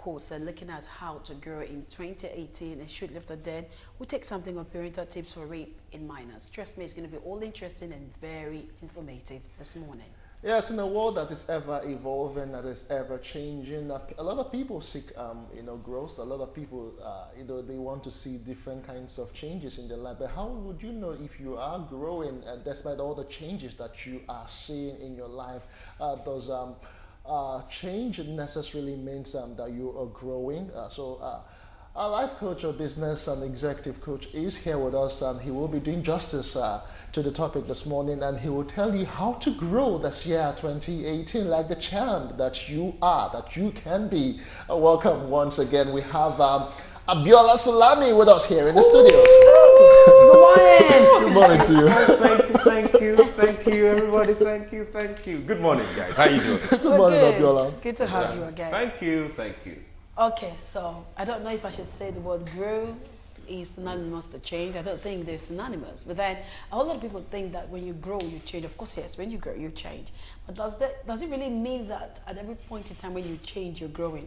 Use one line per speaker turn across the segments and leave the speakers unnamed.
course, looking at how to grow in 2018 and shoot left or dead. We'll take something on parental tips for rape in minors. Trust me, it's going to be all interesting and very informative this morning.
Yes, in a world that is ever evolving, that is ever changing, a lot of people seek, growth. A lot of people, they want to see different kinds of changes in their life. But how would you know if you are growing, despite all the changes that you are seeing in your life? Does change necessarily means that you are growing? Our life coach or business and executive coach is here with us, and he will be doing justice to the topic this morning, and he will tell you how to grow this year 2018 like the champ that you are, that you can be. Welcome once again. We have Abiola Salami with us here in the studios.
Good morning.
Good morning to you.
Thank you, everybody. Thank you. Good morning, guys. How you doing?
Good morning, Abiola.
Good to have you again.
Thank you.
Okay, so I don't know if I should say the word grow is synonymous to change. I don't think they're synonymous. But then a whole lot of people think that when you grow, you change. Of course, yes, when you grow, you change. But does it really mean that at every point in time when you change, you're growing?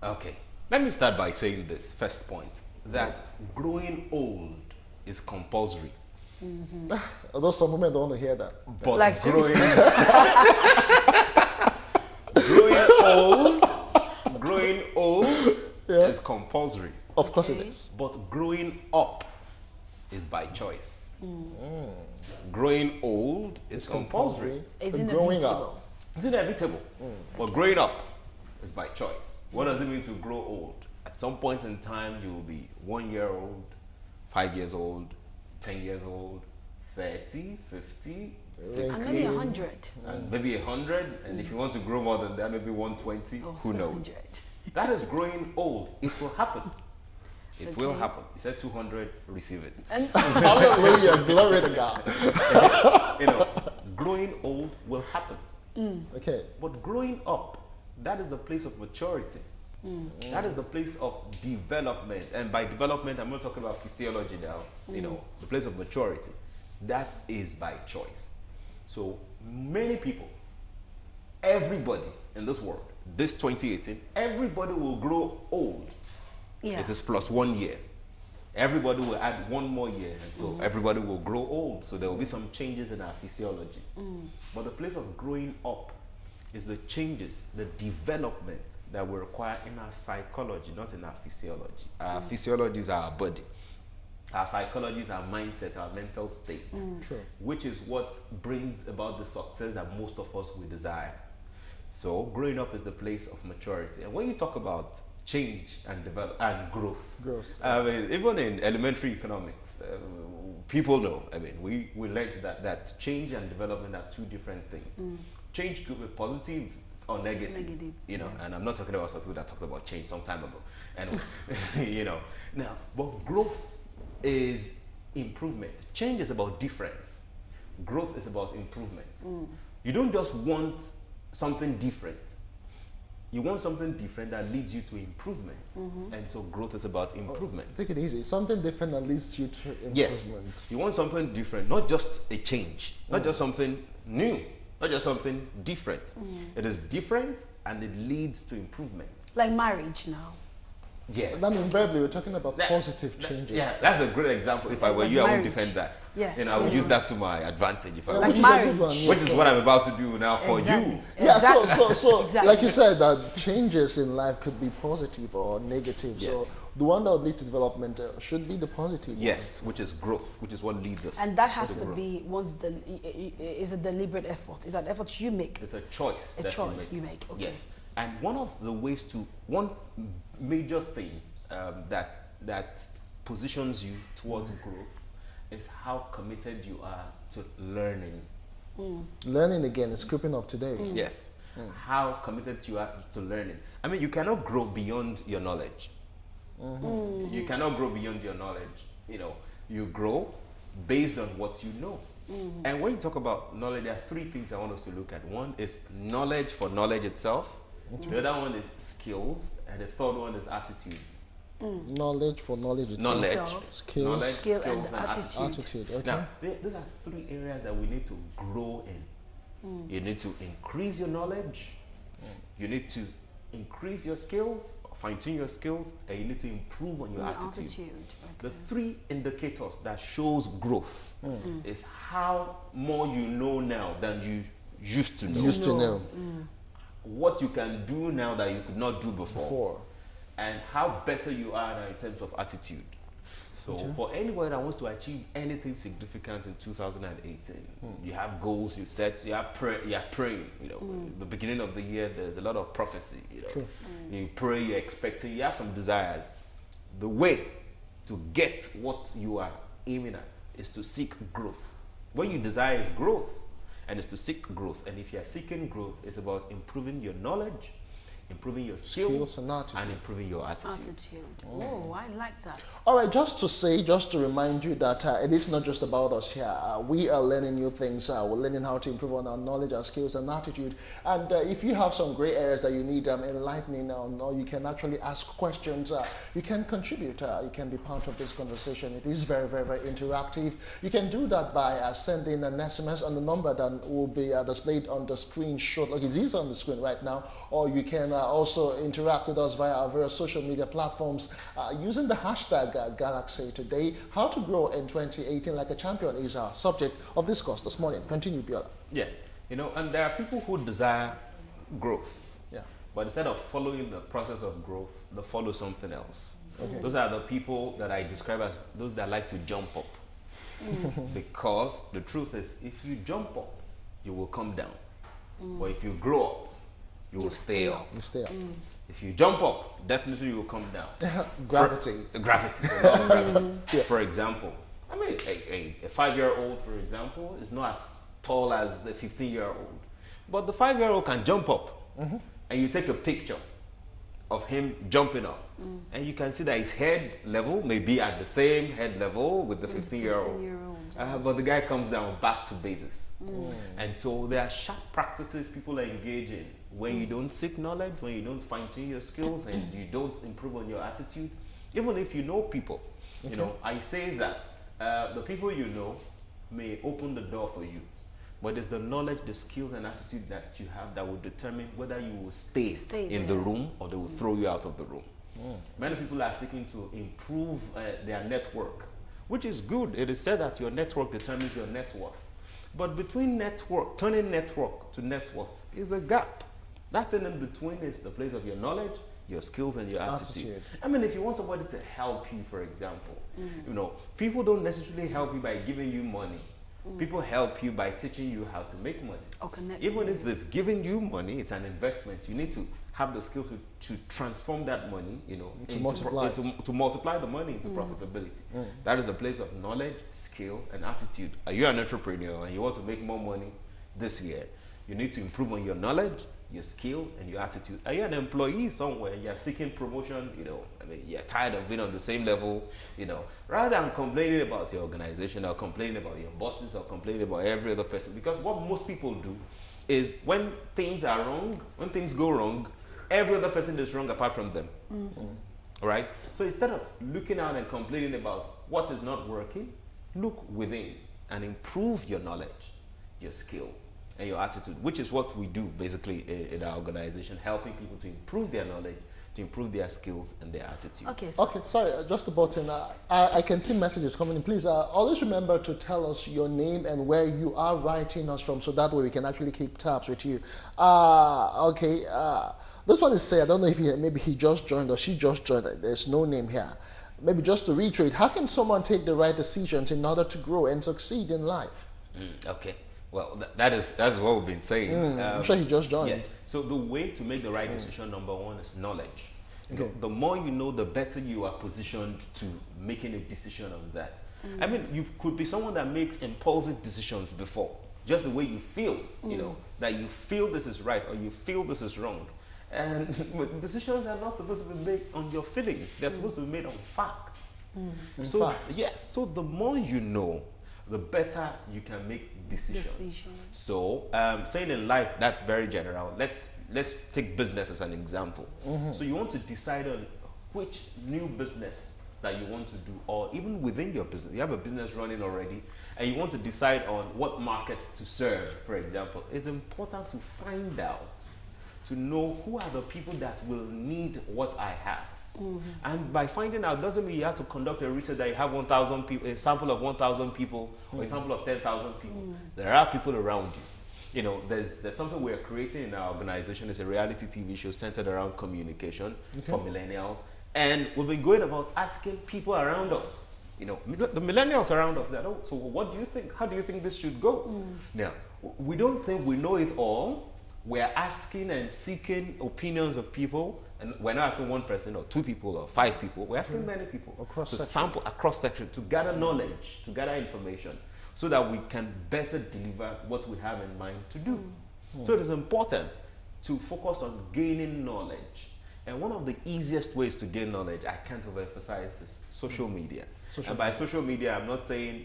Okay. Let me start by saying this first point, that growing old is compulsory.
Although some women don't want to hear that.
But
Like
growing old is compulsory.
Of course it is.
But growing up is by choice. Growing old is compulsory.
It's
growing
inevitable.
up.
It's inevitable. But growing up is by choice. What does it mean to grow old? At some point in time, you will be 1 year old, 5 years old, 10 years old, 30, 50, 60.
And maybe 100.
And maybe 100. And if you want to grow more than that, maybe 120. Who knows?
200.
That is growing old. It will happen. It will
Okay.
happen. You said 200, receive it.
And
Hallelujah, glory to God.
Growing old will happen.
Okay.
But growing up, that is the place of maturity. That is the place of development. And by development, I'm not talking about physiology now. The place of maturity. That is by choice. So many people, everybody in this world, this 2018, everybody will grow old.
yeah.
It is plus 1 year. Everybody will add 1 more year until everybody will grow old. So there will be some changes in our physiology. But the place of growing up is the changes, the development that we require in our psychology, not in our physiology. Our physiology is our body. Our psychology is our mindset, our mental state,
True.
which is what brings about the success that most of us will desire. So growing up is the place of maturity. And when you talk about change and develop and growth, I mean, even in elementary economics, people know. I mean, we learned that change and development are two different things. Change could be positive or negative. And I'm not talking about some people that talked about change some time ago. And now, but growth is improvement. Change is about difference. Growth is about improvement. You don't just want something different. You want something different that leads you to improvement. And so growth is about improvement.
Take it easy. Something different that leads you to improvement.
Yes. You want something different, not just a change, not just something new, not just something different. It is different and it leads to improvement.
Like marriage now.
Yes.
I mean, invariably, we're talking about positive changes.
Yeah, that's a great example. If I were
Like
you, I would
marriage.
defend that.
Yes.
I would use that to my advantage if I were
Like
which
you.
is a
marriage.
good one,
Which is what I'm about to do now for
Exactly.
you.
Yeah,
Exactly.
so
Exactly.
like you said, that changes in life could be positive or negative.
Yes.
So the one that would lead to development should be the positive.
Yes, which is growth, which is what leads us.
And that has
to
to
growth.
be is a deliberate effort. Is that effort you make?
It's a choice.
A
that
choice you make, okay.
Yes, and one major thing that positions you towards growth is how committed you are to learning.
Learning again is creeping up today.
Yes, how committed you are to learning. I mean, you cannot grow beyond your knowledge. You cannot grow beyond your knowledge. You grow based on what you know. And when you talk about knowledge, there are three things I want us to look at. One is knowledge for knowledge itself. The other one is skills, and the third one is attitude.
Knowledge for knowledge itself.
Knowledge,
So,
skills,
knowledge,
skill
skills,
and
and
attitude.
attitude. Okay.
Now, those are three areas that we need to grow in. You need to increase your knowledge. You need to increase your skills, fine-tune your skills, and you need to improve on your attitude. The 3 indicators that shows growth is how more you know now than you used to know. What you can do now that you could not do before. And how better you are now in terms of attitude. So for anyone that wants to achieve anything significant in 2018, you have goals, you set, you are praying. You know, the beginning of the year, there's a lot of prophecy. You know, you pray, you're expecting, you have some desires. The way to get what you are aiming at is to seek growth. What you desire is growth, and it's to seek growth. And if you are seeking growth, it's about improving your knowledge, improving your skills and improving your attitude.
Oh, I like that.
All right, just to remind you that it is not just about us here. We are learning new things. We're learning how to improve on our knowledge, our skills, and attitude. And if you have some gray areas that you need enlightening on, or you can actually ask questions, you can contribute. You can be part of this conversation. It is very, very, very interactive. You can do that by sending an SMS on the number that will be displayed on the screen shortly. It is on the screen right now. Or you can also interact with us via our various social media platforms using the hashtag Galaxy Today. How to grow in 2018 like a champion is our subject of discourse this morning. Continue, Biola.
Yes, you know, and there are people who desire growth.
Yeah.
But instead of following the process of growth, they follow something else.
Okay.
Those are the people that I describe as those that like to jump up. Because the truth is, if you jump up, you will come down. But if you grow up, you will stay up.
You stay up.
If you jump up, definitely you will come down.
Gravity.
Gravity. Gravity.
Yeah.
For example, I mean, a 5-year-old, for example, is not as tall as a 15-year-old. But the 5-year-old can jump up. And you take a picture of him jumping up. And you can see that his head level may be at the same head level with the 15-year-old. But the guy comes down back to basis. And so there are sharp practices people are engaging when you don't seek knowledge, when you don't fine-tune your skills, and you don't improve on your attitude. Even if you know people, you know, I say that the people you know may open the door for you, but it's the knowledge, the skills, and attitude that you have that will determine whether you will stay in the room or they will throw you out of the room. Many people are seeking to improve their network, which is good. It is said that your network determines your net worth. But between turning network to net worth is a gap. That thing in between is the place of your knowledge, your skills, and your attitude. I mean, if you want somebody to help you, for example, you know, people don't necessarily help you by giving you money. People help you by teaching you how to make money.
Or connect.
Even if they've given you money, it's an investment. You need to have the skills to transform that money, you know,
to multiply
the money into profitability. That is the place of knowledge, skill, and attitude. Are you an entrepreneur and you want to make more money this year? You need to improve on your knowledge, your skill, and your attitude. Are you an employee somewhere? You're seeking promotion, you know, I mean, you're tired of being on the same level, you know, rather than complaining about your organization or complaining about your bosses or complaining about every other person. Because what most people do is when things are wrong, when things go wrong, every other person is wrong apart from them. All right? So instead of looking out and complaining about what is not working, look within and improve your knowledge, your skill, and your attitude, which is what we do basically in our organization, helping people to improve their knowledge, to improve their skills and their attitude.
Okay, so
okay, sorry, just a button. I can see messages coming in. Please always remember to tell us your name and where you are writing us from, so that way we can actually keep tabs with you. Okay, this one is say, I don't know if maybe he just joined or she just joined. There's no name here. Maybe just to reiterate, how can someone take the right decisions in order to grow and succeed in life?
Okay. Well, that's what we've been saying.
I'm sure he just joined.
Yes. So the way to make the right decision, number one, is knowledge.
Okay.
The more you know, the better you are positioned to making a decision on that. I mean, you could be someone that makes impulsive decisions before, just the way you feel, you know, that you feel this is right or you feel this is wrong. And decisions are not supposed to be made on your feelings. They're supposed to be made on facts. So, yes, so the more you know, the better you can make decisions. So, saying in life, that's very general. Let's take business as an example. So you want to decide on which new business that you want to do, or even within your business. You have a business running already, and you want to decide on what market to serve, for example. It's important to find out, to know who are the people that will need what I have. And by finding out doesn't mean you have to conduct a research that you have 1,000 people, a sample of 1,000 people, or a sample of 10,000 people. There are people around you. You know, there's something we're creating in our organization. It's a reality TV show centered around communication for millennials. And we've been going about asking people around us, you know, the millennials around us, that, oh, so what do you think? How do you think this should go? Now, we don't think we know it all. We're asking and seeking opinions of people. And we're not asking one person or two people or five people. We're asking many people to sample a cross-section, to gather knowledge, to gather information, so that we can better deliver what we have in mind to do. So it is important to focus on gaining knowledge. And one of the easiest ways to gain knowledge, I can't overemphasize this, social media. And by social media, I'm not saying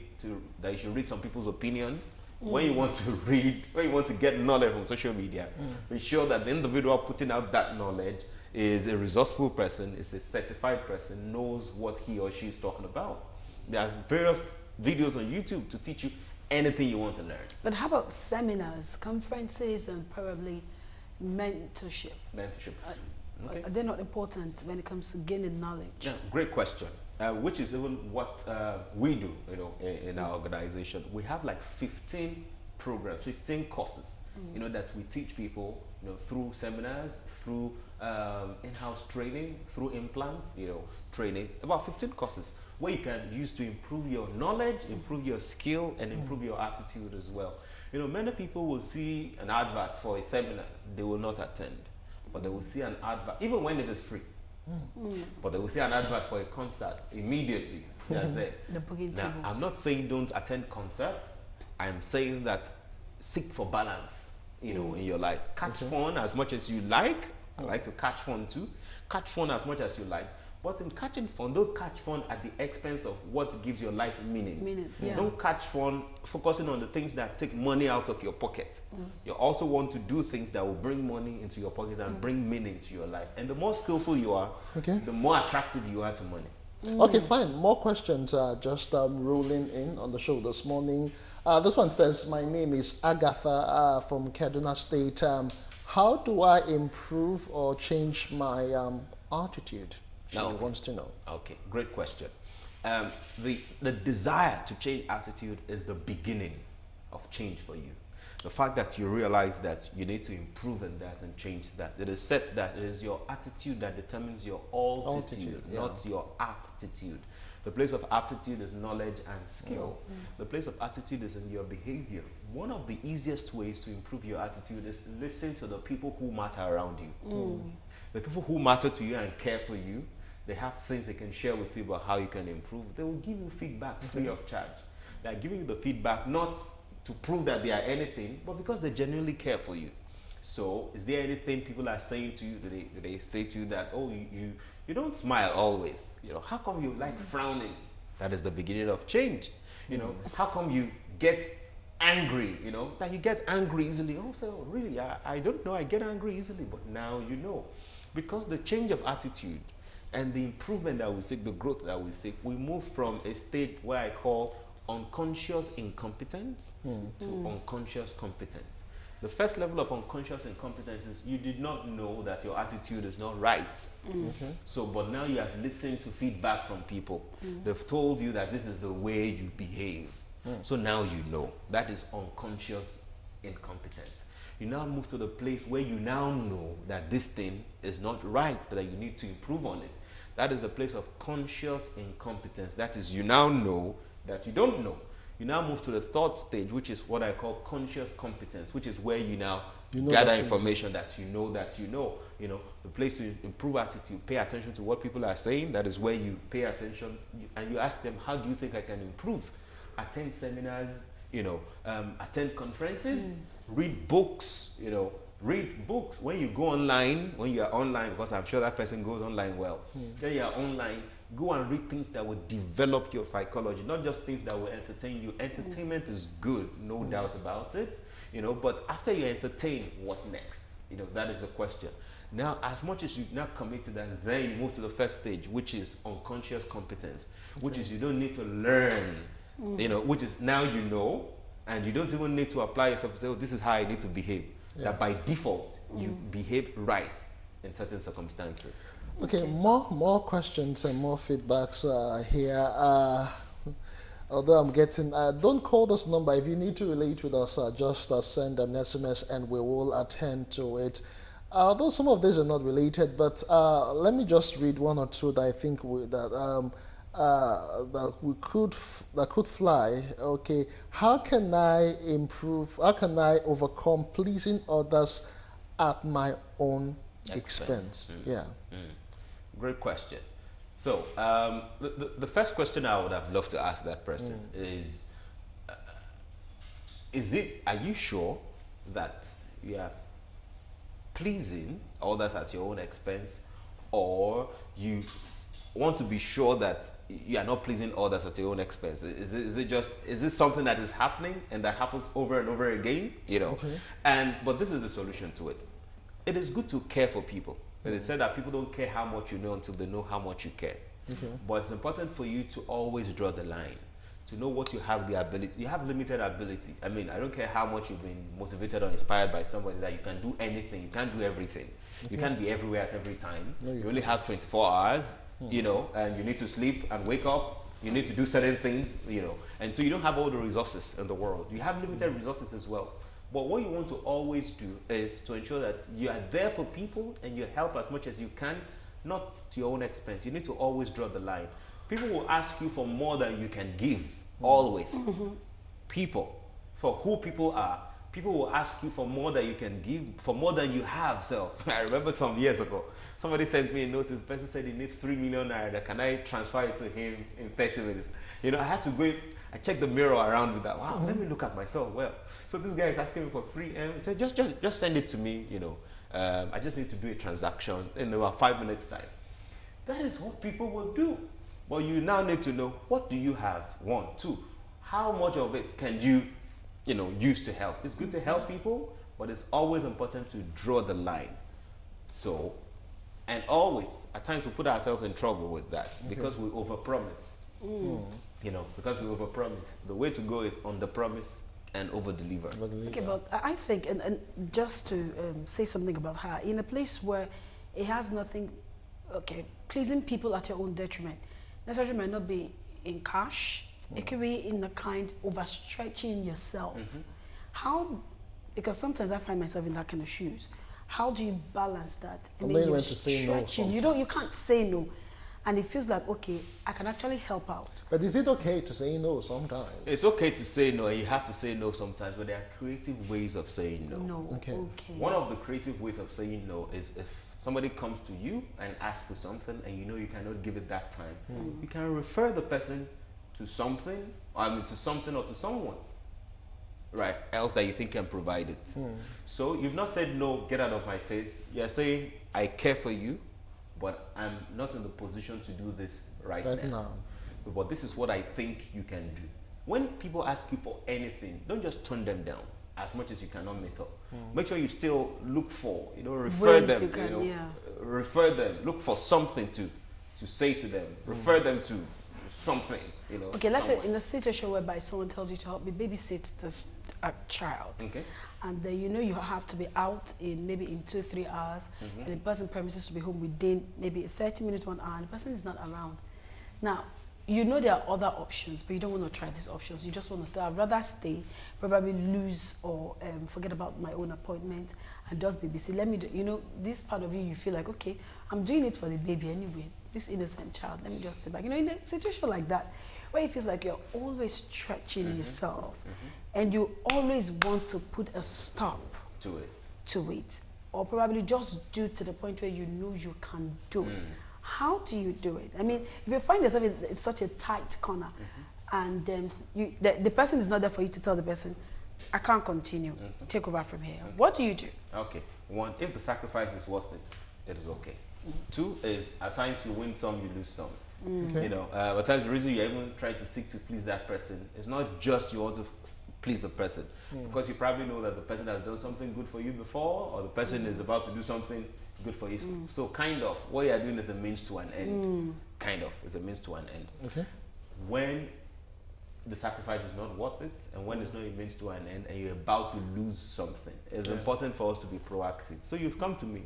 that you should read some people's opinion. When you want to read, when you want to get knowledge from social media, be sure that the individual putting out that knowledge is a resourceful person, is a certified person, knows what he or she is talking about. There are various videos on YouTube to teach you anything you want to learn.
But how about seminars, conferences, and probably mentorship?
Mentorship.
Are they not important when it comes to gaining knowledge?
Yeah, great question. Which is even what we do, you know, in our organization. We have like 15 programs, 15 courses, you know, that we teach people, you know, through seminars, through in-house training, through implants, you know, training. About 15 courses where you can use to improve your knowledge, improve your skill, and improve your attitude as well. You know, many people will see an advert for a seminar, they will not attend, but they will see an advert, even when it is free. But they will see an advert for a concert immediately. They are there. Now, I'm not saying don't attend concerts. I'm saying that seek for balance, you know, in your life. Catch fun as much as you like. I like to catch fun too. Catch fun as much as you like. But in catching fun, don't catch fun at the expense of what gives your life meaning. Don't catch fun focusing on the things that take money out of your pocket. You also want to do things that will bring money into your pocket and bring meaning to your life. And the more skillful you are, the more attractive you are to money.
Okay, fine. More questions just rolling in on the show this morning. This one says, my name is Agatha from Kaduna State. How do I improve or change my attitude? She wants to know.
Okay, great question. The desire to change attitude is the beginning of change for you. The fact that you realize that you need to improve in that and change that. It is said that it is your attitude that determines your altitude, not your aptitude. The place of aptitude is knowledge and skill. The place of attitude is in your behavior. One of the easiest ways to improve your attitude is to listen to the people who matter around you. The people who matter to you and care for you, they have things they can share with you about how you can improve. They will give you feedback free of charge. They are giving you the feedback not to prove that they are anything, but because they genuinely care for you. So, is there anything people are saying to you? Do they say to you that, oh, you don't smile always? You know, how come you like frowning? That is the beginning of change. You know, how come you get angry? You know, that you get angry easily. Oh, so really, I don't know, I get angry easily, but now you know. Because the change of attitude and the improvement that we seek, the growth that we seek, we move from a state where I call unconscious incompetence to unconscious competence. The first level of unconscious incompetence is you did not know that your attitude is not right. So, but now you have listened to feedback from people. They've told you that this is the way you behave. So now you know. That is unconscious incompetence. You now move to the place where you now know that this thing is not right, that you need to improve on it. That is the place of conscious incompetence. That is, you now know that you don't know. You now move to the third stage, which is what I call conscious competence, which is where you now gather information that you know that you know. You know, the place to improve attitude, pay attention to what people are saying. That is where you pay attention and you ask them, how do you think I can improve? Attend seminars, you know, attend conferences, read books, you know, read books. When you go online, when you are online, because I'm sure that person goes online well, when you are online, go and read things that will develop your psychology, not just things that will entertain you. Entertainment is good, no doubt about it, you know, but after you entertain, what next? You know, that is the question. Now, as much as you now commit to that, then you move to the first stage, which is unconscious competence, which is you don't need to learn, you know, which is now you know, and you don't even need to apply yourself to say, oh, this is how I need to behave. that by default you behave right in certain circumstances.
Okay, more questions and more feedbacks here. Although I'm getting, don't call this number. If you need to relate with us, just send an SMS and we will attend to it. Although some of these are not related, but let me just read one or two that I think that could fly. Okay, how can I improve? How can I overcome pleasing others at my own expense? Yeah.
Great question. So the first question I would have loved to ask that person is are you sure that you are pleasing others at your own expense, or you want to be sure that you are not pleasing others at your own expense? Is it something that is happening and that happens over and over again? But this is the solution to it. It is good to care for people. It is said that people don't care how much you know until they know how much you care. But it's important for you to always draw the line, to know what you have the ability. You have limited ability. I mean, I don't care how much you've been motivated or inspired by somebody that you can do anything. You can't do everything. You can't be everywhere at every time. You only have 24 hours, and you need to sleep and wake up. You need to do certain things, and so you don't have all the resources in the world. You have limited resources as well. But what you want to always do is to ensure that you are there for people and you help as much as you can, not to your own expense. You need to always draw the line. People will ask you for more than you can give, always. People, for who people are, people will ask you for more than you can give, for more than you have. So I remember some years ago, somebody sent me a notice. The person said he needs 3 million naira. Can I transfer it to him in 30 minutes? I had to go. I checked the mirror around with that. Wow, let me look at myself. Well, so this guy is asking me for 3 M. He said, just send it to me. I just need to do a transaction in about 5 minutes time. That is what people will do. But you now need to know, what do you have? 1, 2. How much of it can you use to help? It's good to help people, but it's always important to draw the line. So, and always, at times we put ourselves in trouble with that because we overpromise. Because we overpromise. The way to go is underpromise and overdeliver.
Okay, but I think, and just to say something about her, in a place where it has nothing, pleasing people at your own detriment, necessarily might not be in cash. It could be in a kind of overstretching yourself. Because sometimes I find myself in that kind of shoes. How do you balance that? I mean, you're
to say no.
You can't say no. And it feels like, okay, I can actually help out.
But is it okay to say no sometimes?
It's okay to say no, and you have to say no sometimes, but there are creative ways of saying no.
No, okay.
One of the creative ways of saying no is if somebody comes to you and asks for something and you know you cannot give it that time, you can refer the person to something, to something or to someone, right, else that you think can provide it. So you've not said no, get out of my face. You're saying, I care for you, but I'm not in the position to do this right now. But this is what I think you can do. When people ask you for anything, don't just turn them down as much as you cannot meet up. Make sure you still look for, refer them, refer them, look for something to say to them, refer them to something,
Okay, let's say in a situation whereby someone tells you to help me babysit this child. Okay. And then you have to be out in maybe in 2-3 hours, and the person promises to be home within maybe 30 minutes, 1 hour, and the person is not around. Now, there are other options, but you don't want to try these options. You just want to stay. I'd rather stay, probably lose or forget about my own appointment and just babysit. Let me do, this part of you feel like, okay, I'm doing it for the baby anyway, this innocent child, let me just sit back. In a situation like that, where it feels like you're always stretching yourself, and you always want to put a stop
to
it, or probably just do to the point where you know you can do it. How do you do it? I mean, if you find yourself in such a tight corner, and the person is not there for you to tell the person, I can't continue, take over from here. What do you do?
Okay, 1, if the sacrifice is worth it, it is okay. 2 is, at times you win some, you lose some. At times the reason you even try to seek to please that person is not just you want to please the person, because you probably know that the person has done something good for you before, or the person is about to do something good for you. So kind of what you are doing is a means to an end. Kind of is a means to an end. Okay. When the sacrifice is not worth it, and when it's not a means to an end, and you're about to lose something, it's important for us to be proactive. So you've come to me.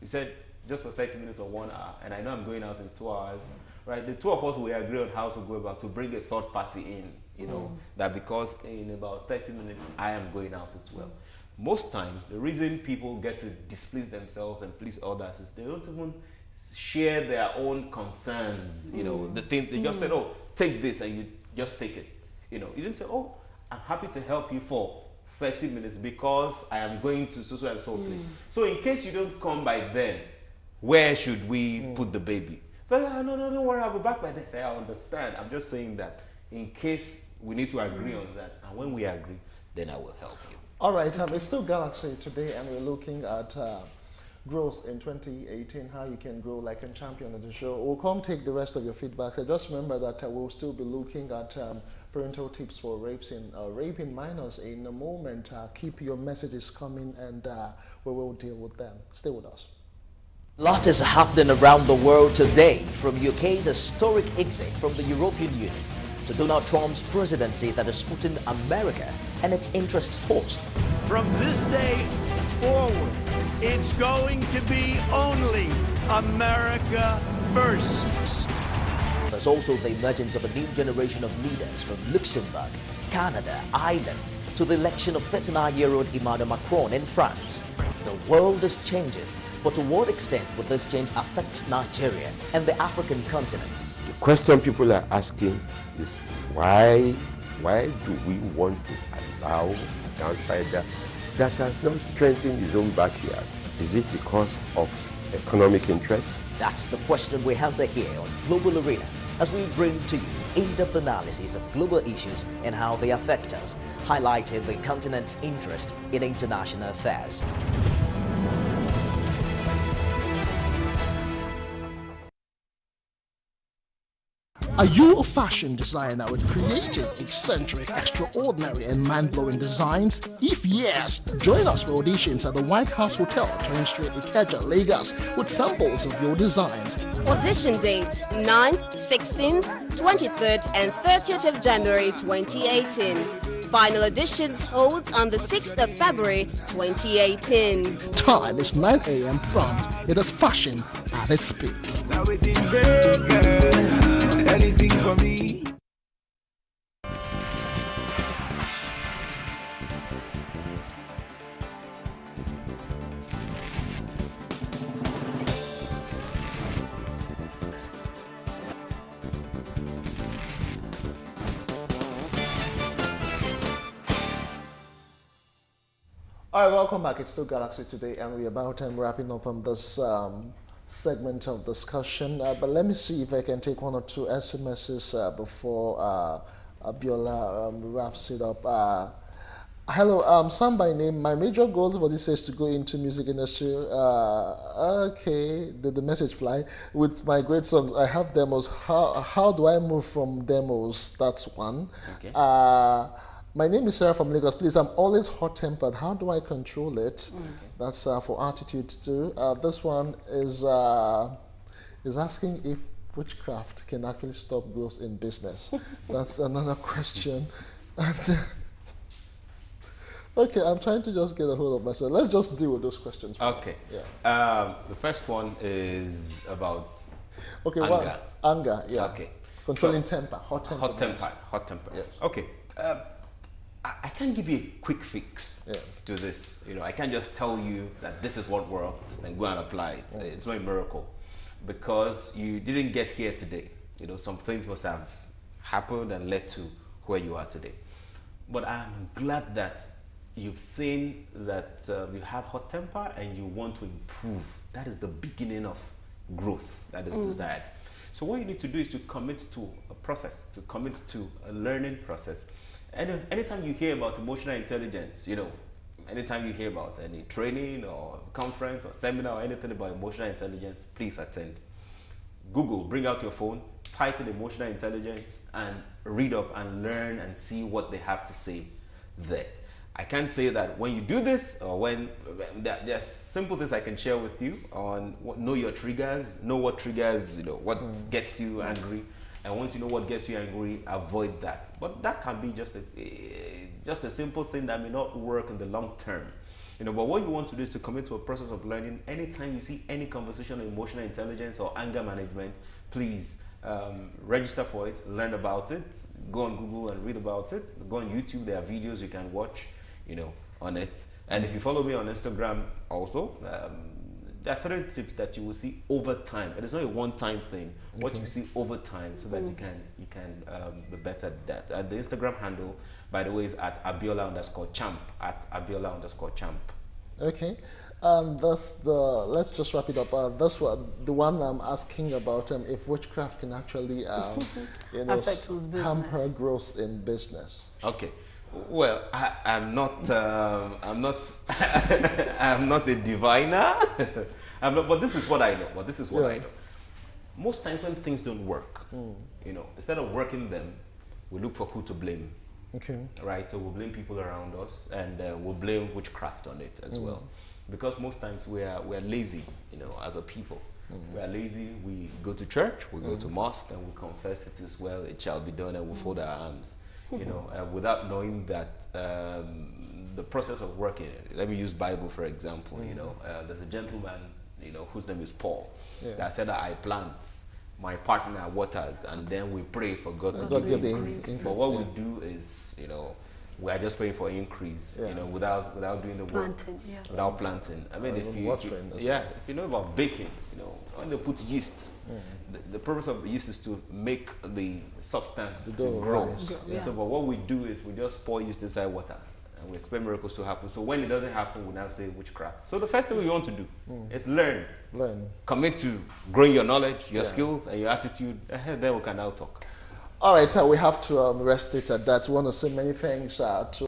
You said just for 30 minutes or 1 hour, and I know I'm going out in 2 hours, right? The two of us will agree on how to go about to bring a third party in, you know, that because in about 30 minutes, I am going out as well. Most times, the reason people get to displease themselves and please others is they don't even share their own concerns, you know, the thing, they just said, oh, take this, and you just take it. You know, you didn't say, oh, I'm happy to help you for 30 minutes because I am going to so and so place. So in case you don't come by then, where should we put the baby? But no, don't worry, I'll be back by then. Say, I understand. I'm just saying that in case we need to agree on that, and when we agree, then I will help you.
All right, it's still Galaxy today, and we're looking at growth in 2018, how you can grow like a champion of the show. We'll come take the rest of your feedback. So just remember that we'll still be looking at parental tips for raping minors in a moment. Keep your messages coming, and we will deal with them. Stay with us.
A lot is happening around the world today, from UK's historic exit from the European Union to Donald Trump's presidency that is putting America and its interests first.
From this day forward, it's going to be only America first.
There's also the emergence of a new generation of leaders from Luxembourg, Canada, Ireland, to the election of 39-year-old Emmanuel Macron in France. The world is changing, but to what extent will this change affect Nigeria and the African continent?
The question people are asking is why do we want to allow an outsider that has not strengthened his own backyard? Is it because of economic interest?
That's the question we answer here on Global Arena as we bring to you in-depth analysis of global issues and how they affect us, highlighting the continent's interest in international affairs.
Are you a fashion designer with creative, eccentric, extraordinary, and mind-blowing designs? If yes, join us for auditions at the White House Hotel, Train Street, Ikeja, Lagos, with samples of your designs.
Audition dates 9th, 16th, 23rd, and 30th of January 2018. Final auditions holds on the 6th of February 2018.
Time is 9 a.m. prompt. It is fashion at its peak.
Now it's in bed, anything for me.
All right, welcome back. It's still Galaxy today, and we're about wrapping up on this segment of discussion. But let me see if I can take one or two SMSs before Abiola wraps it up. Hello, Sam by name. My major goals for this is to go into music industry. Okay, did the message fly? With my great songs, I have demos. How do I move from demos? That's one.
Okay.
My name is Sarah from Lagos. Please, I'm always hot-tempered. How do I control it? Okay. That's for attitudes too. This one is asking if witchcraft can actually stop growth in business. That's another question. Okay, I'm trying to just get a hold of myself. Let's just deal with those questions.
Okay. Yeah. The first one is about anger.
Well, anger, yeah.
Okay.
Controlling temper, hot temper.
Hot temper.
Yes.
Okay. I can't give you a quick fix to this. You know, I can't just tell you that this is what worked and go and apply it. It's not a miracle because you didn't get here today. You know, some things must have happened and led to where you are today. But I'm glad that you've seen that you have hot temper and you want to improve. That is the beginning of growth that is desired. So what you need to do is to commit to a process, to commit to a learning process. And anytime you hear about emotional intelligence, you know, anytime you hear about any training or conference or seminar or anything about emotional intelligence, please attend. Google, bring out your phone, type in emotional intelligence and read up and learn and see what they have to say there. I can't say that when you do this or when there's simple things I can share with you on know your triggers, know what triggers, you know, what gets you angry, And once you know what gets you angry, avoid that. But that can be just a simple thing that may not work in the long term. You know, but what you want to do is to commit to a process of learning. Anytime you see any conversation on emotional intelligence or anger management, please register for it, learn about it, go on Google and read about it. Go on YouTube, there are videos you can watch, you know, on it. And if you follow me on Instagram also, there are certain tips that you will see over time. It is not a one-time thing. What you see over time, so that you can be better at that. And the Instagram handle, by the way, is at Abiola_champ, at Abiola_champ.
Okay. Let's just wrap it up. That's what the one I'm asking about. If witchcraft can actually, you know, hamper growth in business.
Okay. Well, I'm not I'm not a diviner. But this is what I know. I know. Most times when things don't work, you know, instead of working them, we look for who to blame.
Okay.
Right. So we'll blame people around us, and we'll blame witchcraft on it as well, because most times we are lazy. You know, as a people, we are lazy. We go to church, we go to mosque, and we confess it is well, it shall be done, and we fold our arms. You know, without knowing that the process of working. Let me use Bible for example. You know, there's a gentleman, you know, whose name is Paul, that said that I plant, my partner waters, and then we pray for God to give the increase. But what we do is, you know, we are just praying for increase. You know, without doing the work, without planting. I mean, if you know about baking, you know, when they put yeast, the purpose of the yeast is to make the substance to grow. So, but what we do is we just pour yeast inside water, and we expect miracles to happen. So when it doesn't happen, we now say witchcraft. So the first thing we want to do is learn. Commit to growing your knowledge, your skills, and your attitude. Then we can now talk.
All right, we have to rest it at that. We want to say many thanks to